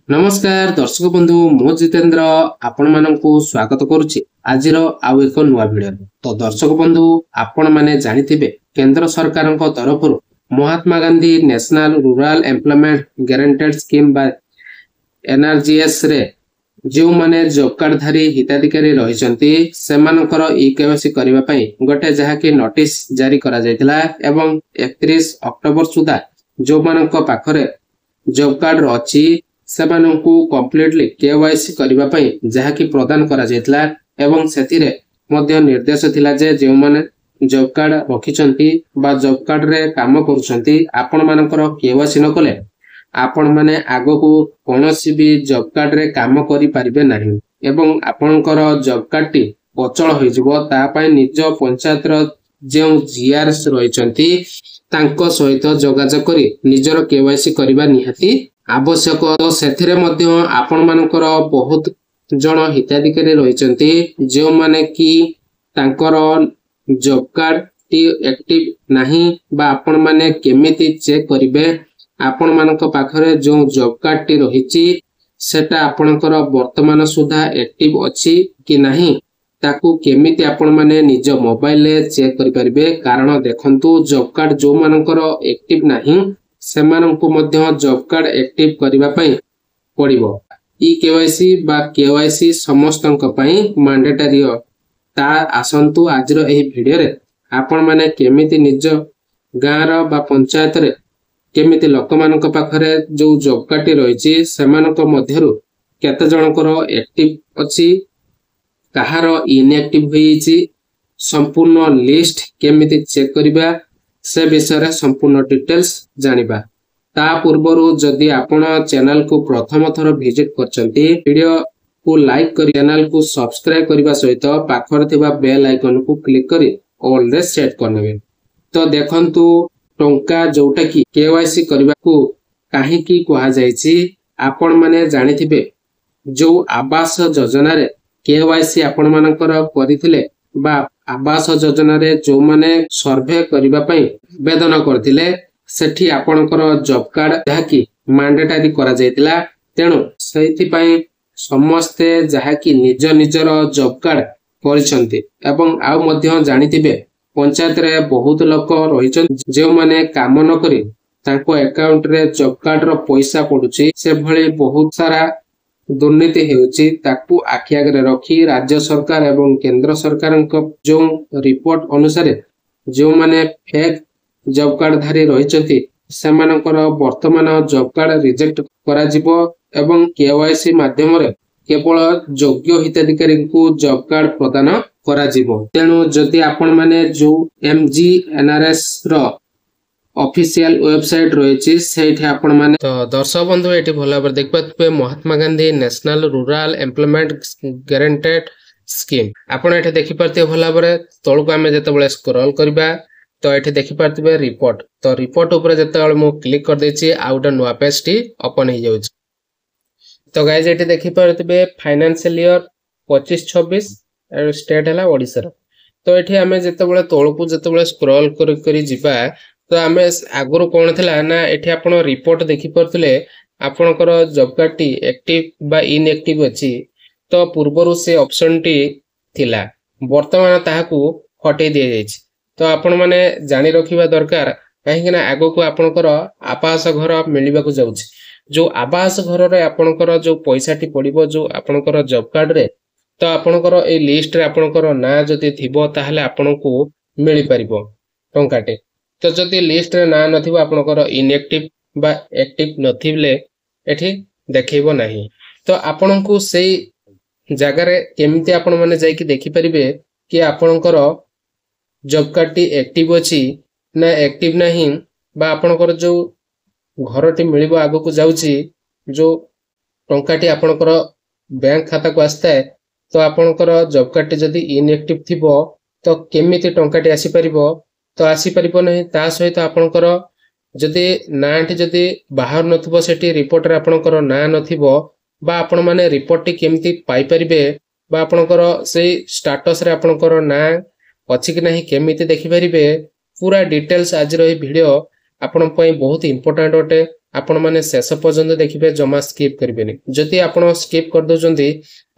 नमस्कार दर्शक बंधु मो जितेंद्र आपण मानकु स्वागत करुछि आजिर आउ एक नुआ वीडियो। तो दर्शक बंधु आपण माने जानिथिबे केंद्र सरकारक तरफरु Mahatma Gandhi national rural employment guaranteed scheme बा एनआरजीएस रे जो माने जॉब कार्ड धारी हिताधिकारी रहिसंती सेमानकर ई-केवाईसी करबा पई गोटे जहा कि नोटिस जारी करा जायतिला एवं 31 अक्टोबर सुधा जो मानक पाखरे जॉब कार्ड रछि सेमानंकु कंप्लीटली केवाईसी करबा पई जहा कि प्रदान करा जायतिला एवं सेतिरे मध्य निर्देश थिला जे जे माने जॉब कार्ड रखिचंती बा जॉब कार्ड रे काम करूचंती आपण मानकर केवाईसी न कले आपण माने आगो को कोनोसी भी जॉब कार्ड रे काम करि परिबे नाही एवं आपनकर जॉब कार्ड टी अचल होई जिवो ता पई निज पंचायत रो जे जीआरएस रहिचंती तांको सहित जोगाजोग करी निजर केवाईसी करबा निहाती आवश्यक। तो सेथिरे मध्य आपण मानकर बहुत जण हिताधिकारी रहिचंती जे माने कि तांकर जॉब कार्ड टी एक्टिव नाही बा आपण माने केमिति चेक करिवे आपण मानक पाखरे जो जॉब कार्ड टी रहिची सेटा आपनकर वर्तमान सुधा एक्टिव अछि कि नाही ताकू केमिति आपण माने निज मोबाइल ले चेक करि परिबे। कारण देखंतु जॉब कार्ड जो मानकर एक्टिव नाही सेमानंकु मध्य जॉब कार्ड एक्टिव करिबा पई पड़िबो। ई-केवाईसी बा केवाईसी समस्तंक पई मैंडेटरी ता आसंतु आजरो एही वीडियो रे आपण माने केमिति निज गाँर बा पंचायत रे केमिति लोकमानक पाखरे जो जॉब कार्ड टी रहिची सेमानक मध्यरु केते जनकर एक्टिव अछि कहार इनएक्टिव होईची संपूर्ण लिस्ट केमिति चेक करिबा से विषय संपूर्ण डिटेल्स जानिबा। ता पूर्वरु जदि आपण चैनल को प्रथम थर विजिट करचंती वीडियो को लाइक करी चैनल को सब्सक्राइब करबा सहित पाखर थिबा बेल आइकन को क्लिक करी ऑल रे सेट करनेबे। तो देखंतु टंका जोटा कि केवाईसी करबा को काहे की कहा जायछि आपण माने जानिथिबे जो आवास योजना रे केवाईसी आपण मानकर करिथिले बा आवास योजना रे जो माने सर्वे करिबा पई आवेदन करथिले सेठी आपनकर जॉब कार्ड जहा कि मैंडेटरी करा जायतिला तेनु सेति पई समस्ते जहा कि निज निजर जॉब कार्ड करिसंती एवं आ मध्य जानिथिबे पंचायत रे बहुत लोक रहिचन जे माने काम न करी तांको अकाउंट रे जॉब कार्ड रो पैसा पडुची से भली बहुत सारा दुर्नीति हेउची ताकू आखि आगे रखी राज्य सरकार एवं केंद्र सरकार जो रिपोर्ट अनुसार जो माने फेक जॉब कार्ड धारी रहिचंती सेमानकर वर्तमान जॉब कार्ड रिजेक्ट करा जिवो एवं केवाईसी माध्यम रे केवल योग्य हिताधिकारी को जॉब कार्ड प्रदान करा जिवो। तेनु जदि आपण माने जो एमजीएनआरएस रो ऑफिशियल वेबसाइट रही से आपण माने तो दर्शक बंधु एटी भला पर देख पाते Mahatma Gandhi national rural employment guaranteed scheme आपण एठी देखि पारते भला पर तळको आमे जते बळे स्क्रॉल करबा तो एठी देखि पारते रिपोर्ट तो रिपोर्ट ऊपर जते बळे मु क्लिक कर देछि आउट नुवा पेज टी ओपन हो जाउछ। तो गाइस एठी देखि पारते फाइनेंशियल ईयर 25-26 स्टेट हला ओडिसा। तो एठी आमे जते बळे तळको जते बळे स्क्रॉल करी जिबा तो आमे आगुरु कोन थिला ना एठी आपण रिपोर्ट देखि परथिले आपनकर जॉब कार्ड टी एक्टिव बा इनएक्टिव अछि तो पूर्वरु से ऑप्शन टी थिला वर्तमान ताहाकू हटै दिया जायछि। तो आपण माने जानि रखिबा दरकार काहेकि ना आगो को आपनकर आवास घर मिलिबा को जाउछि जो आवास घर रे आपनकर जो पैसा टी पडिबो जो आपनकर जॉब कार्ड रे तो आपनकर ए लिस्ट रे आपनकर ना जति थिबो ताहले आपनको मिलि परिबो टंकाटे। तो जदि लिस्ट रे ना नथिबो आपनकर इनएक्टिव बा एक्टिव नथिबले एठी देखैबो नाही। तो आपनको सेई जागा रे केमिति आपण माने जाई कि देखि परिबे कि आपनकर जॉब कार्ड टी एक्टिव अछि ना एक्टिव नाही बा आपनकर जो घरटी मिलिबो आगो को जाउची जो टंकाटी आपनकर बैंक खाता को आस्ता है तो आपनकर जॉब कार्ड टी जदि इनएक्टिव थिबो तो केमिति टंकाटी आसी परिबो तो आसी परिबो नहीं। ता सहित आपनकर जदि नाटी जदि बाहर नथिबो सेठी रिपोर्ट रे आपनकर ना नथिबो बा आपण माने रिपोर्ट टी केमिति पाई परिबे बा आपनकर सेई स्टेटस रे आपनकर ना अछि कि नाही केमिति देखि परिबे पूरा डिटेल्स आज रो वीडियो आपण बहुत इंपोर्टेंट अटे आपण माने शेष पर्यंत देखिए जमा स्किप करेंगे जदि आप स्किप कर दौरान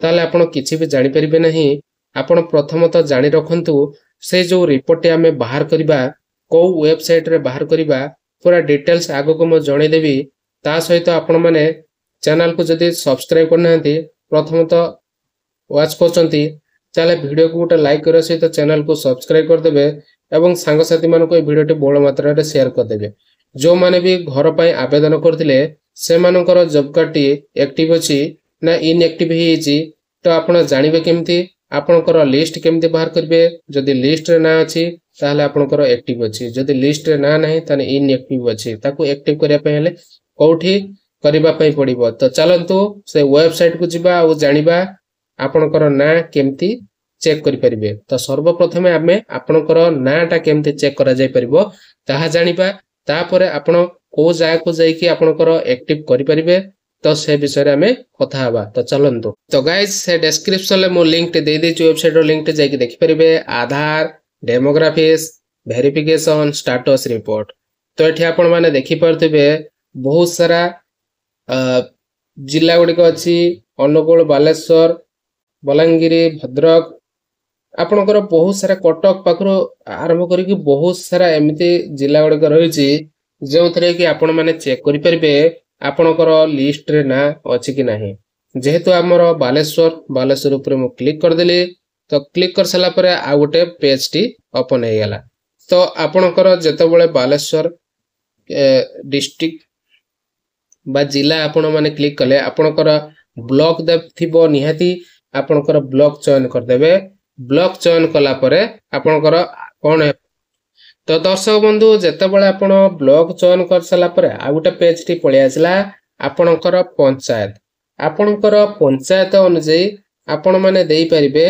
ताले आपण किसी भी जानी परिबे नहीं आपण प्रथमतः जानी रखंतु से जो रिपोर्ट आम बाहर करबा को वेबसाइट रे बाहर करबा पूरा डिटेल्स आगो को म जणैदेबी ता सहित आपण माने चैनल को जदि सब्सक्राइब करना प्रथमतः वाच करचंती चले वीडियो को गोटे लाइक करे सहित चैनल को सब्सक्राइब करदेबे एवं सांगसाथी मानको ए वीडियो बहुल मात्रा रे शेयर करदेबे जो माने भी घर पाई आवेदन करथिले से मानकर जॉब कार्ड टी एक्टिव अछि ना इनएक्टिव हिछि तो आपण जानिबे केमती आपणकर लिस्ट केमती बाहर करबे जदि लिस्ट रे ना अछि ताहले आपणकर एक्टिव अछि जदि लिस्ट रे ना नाही ताने इनएक्टिव अछि ताको एक्टिव करिया पय हेले कोठी करिबा पय पड़िबो तो चलंतु से वेबसाइट को जिबा आ जानिबा आपणकर ना केमती चेक करि परिबे तो सर्वप्रथमे आमे आपणकर नाटा केमती चेक करा जाय परिबो ताहा जानिबा तापरे आपण को जाय को जाय कि आपणकर एक्टिव करि परिबे तो से विषय रे आमे कथा हबा तो चलंतु तो गाइस से डिस्क्रिप्शन ले मो लिंक दे देछि वेबसाइट रो लिंक जाय कि देखि परिबे आधार डेमोग्राफिक्स वेरिफिकेशन स्टेटस रिपोर्ट तो एठी आपण माने देखि परथिबे बहुत सारा जिला गुडी को अछि अनुगुल बालेश्वर बलांगीर भद्रक आपणकर बहुत सारा कटक पाखरो आरंभ करी कि बहुत सारा एमिति जिला गुडी को रहिछि जो थरे कि आपण माने चेक करि परिबे आपणकर लिस्ट रे ना अछि कि नाही जेहेतु हमर बालेश्वर ऊपर मु क्लिक कर देली तो क्लिक कर सला परे आ गोटे पेज टी ओपन हे गेला तो आपणकर जेतबेले बालेश्वर डिस्ट्रिक्ट बा जिला आपण माने क्लिक कले आपणकर ब्लॉक थिबो निहाती आपणकर ब्लॉक चयन कर देबे ब्लॉक चयन कला परे आपणकर कोन तो दर्शक बंधु जेतेबेले आपण ब्लॉक चयन कर सला परे आ गोटे पेज टी पळि आसला आपणकर पंचायत अनुसार आपण माने देई परिबे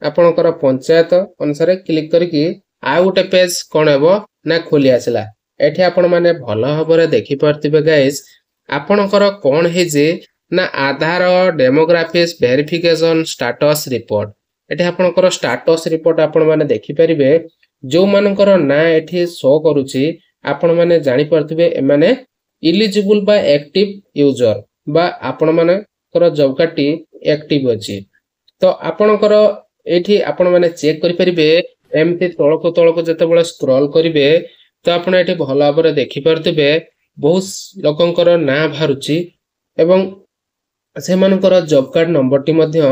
आपणकर पंचायत अनुसार क्लिक करके आ गोटे पेज कोन हेबो ना खोली आसला एठी आपण माने भलो हबरे देखि परतिबे गाइस आपणकर कोन हे जे ना आधार डेमोग्राफिक्स वेरिफिकेशन स्टेटस रिपोर्ट एठी आपणकर स्टेटस रिपोर्ट आपण माने देखि परिबे जो मानकर ना एठी शो करूची आपण माने जानि परथिबे ए माने इलिजिबल बा एक्टिव यूजर बा आपण मानकर जॉब कार्ड टी एक्टिव अछि तो आपणकर एठी आपण माने चेक करि परिबे एमती तळको जेतेबेले स्क्रॉल करिवे तो आपण एठी भलो भाबरे देखि परथिबे बहुत लोकंकर ना बाहरुची एवं से मानकर जॉब कार्ड नंबर टी मध्य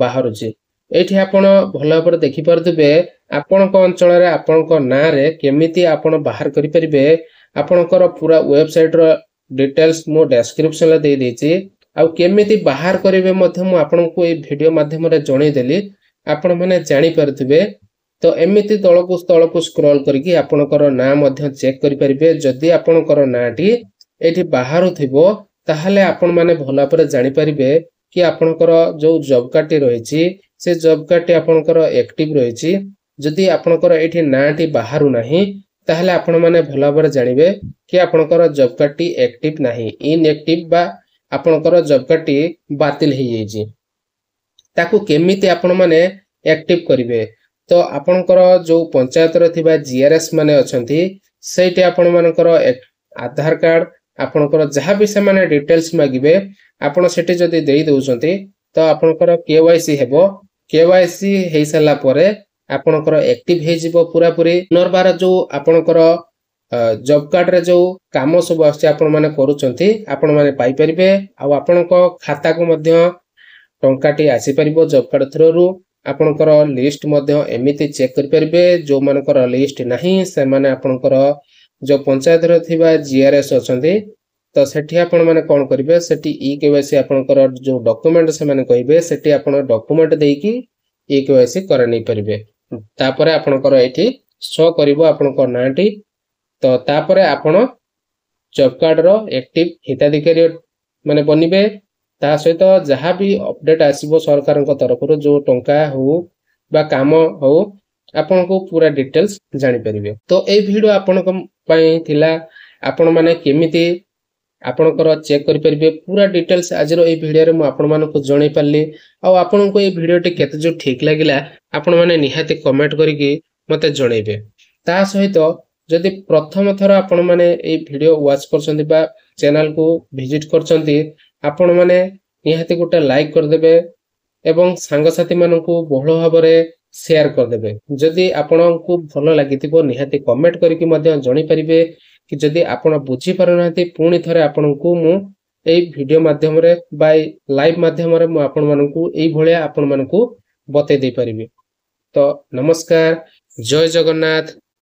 बाहरुची एठी आपण भलो भाबरे देखि परथिबे आपणक अंचल रे आपणक ना रे केमिति आपण बाहर करि परिबे आपणकर पूरा वेबसाइट रो डिटेल्स मो डिस्क्रिप्शन ले दे देछि आ केमिति बाहर करिवे मध्य मु आपणको ए वीडियो माध्यम रे जणै देली आपण माने जानि परथिबे तो एमिति तळको स्क्रॉल करके आपणकर ना मध्य चेक करि परिबे जदि आपणकर नाटी एठी बाहर थिबो ताहाले आपण माने भला पर जानि परिबे कि आपणकर जो जॉब कार्ड टी रहिछि से जॉब कार्ड टी आपणकर एक्टिव रहिछि जदि आपणकर एठी नाटी बाहरु नाही ताहाले आपण माने भला पर जानिबे कि आपणकर जॉब कार्ड टी एक्टिव नाही इनएक्टिव बा आपणकर जॉब कार्ड टी बातिल हे जाइछि ताकू केमिति आपण माने एक्टिव करिवे तो आपणकर जो पंचायत रे थिबा जीआरएस माने अछंती सेठी आपण मानकर आधार कार्ड आपणकर जहाँ भी से माने डिटेल्स मागिबे आपण सेठी जदि देई दोउछंती तो आपणकर केवाईसी हेबो केवाईसी हे सला परे आपणकर एक्टिव हे जिवो पूरा पूरी पुनर्बार जो आपणकर जॉब कार्ड रे जो काम सब आछे आपण माने करूछंती आपण माने पाई परिबे आ आपणको खाता को मध्य टंकाटी आसी परिबो जॉब कार्ड थ्रू आपणकर लिस्ट मध्य एमिति चेक करि परिबे जो मानकर लिस्ट नाही से माने आपणकर जो पंचायत रे थिबा जीआरएस अछंती तो सेठी आपण माने कोन करिवे सेठी ई केवाईसी आपणकर जो डॉक्यूमेंट से माने कहिबे सेठी आपण डॉक्यूमेंट देकी ई केवाईसी करा नै परिबे तापरे आपणकर एठी शो करिवो आपणकर नाटी तो तापरे आपण जॉब कार्ड रो एक्टिव हिताधिकारी माने बनिबे ता सहित जहाँ भी अपडेट आसीबो सरकार तरफ जो टंका हो बा काम हो आपन को पूरा डिटेल्स जानि परिबे तो ए वीडियो आपन पई थिला आपन माने केमिति आपनकर चेक करि परिबे पूरा डिटेल्स आज रो ए वीडियो रे म आपन मान को जणै पाली आ आपन को ए वीडियो टे केते जो ठीक लागिला आपन माने निहाते कमेंट करिकि मते जणैबे ता सहित जदि प्रथम थर आपण माने ए वीडियो वाच करछन्ती बा चैनल को विजिट करछन्ती आपण माने निहाती गोटे लाइक कर देबे एवं सांगसाथी मानकू बहुल भाबरे शेयर कर देबे। जदि आपनकू भलो लागितिबो निहाती कमेंट करके मध्य जणी परिबे कि जदि आपण बुझी पारुनांती पुणी थरे आपनकू मु एई वीडियो माध्यम रे बाय लाइव माध्यम रे मु आपण मानकू एई भलिया आपण मानकू बते दे परिबे। तो नमस्कार, जय जगन्नाथ।